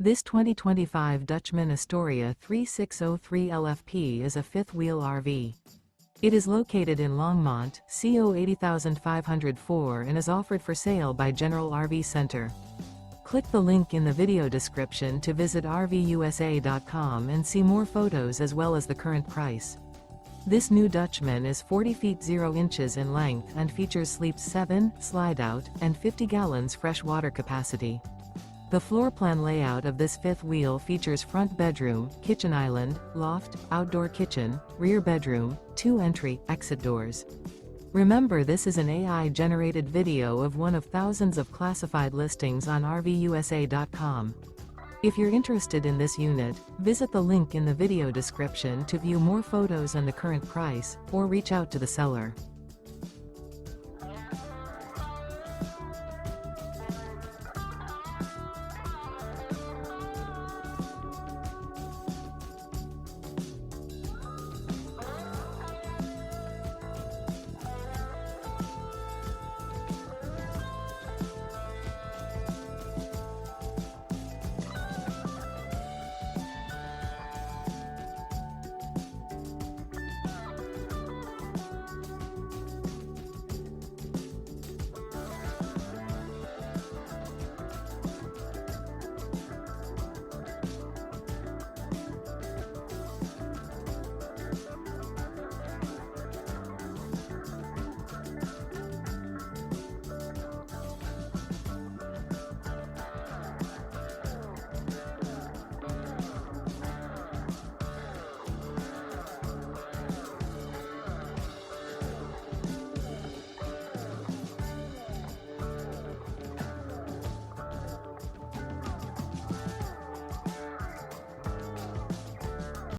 This 2025 Dutchmen Astoria 3603 LFP is a fifth-wheel RV. It is located in Longmont, CO 80504 and is offered for sale by General RV Center. Click the link in the video description to visit RVUSA.com and see more photos as well as the current price. This new Dutchman is 40 feet 0 inches in length and features sleeps 7, slide-out, and 50 gallons fresh water capacity. The floor plan layout of this fifth wheel features front bedroom, kitchen island, loft, outdoor kitchen, rear bedroom, 2 entry, exit doors. Remember, this is an AI-generated video of one of thousands of classified listings on RVUSA.com. If you're interested in this unit, visit the link in the video description to view more photos and the current price, or reach out to the seller.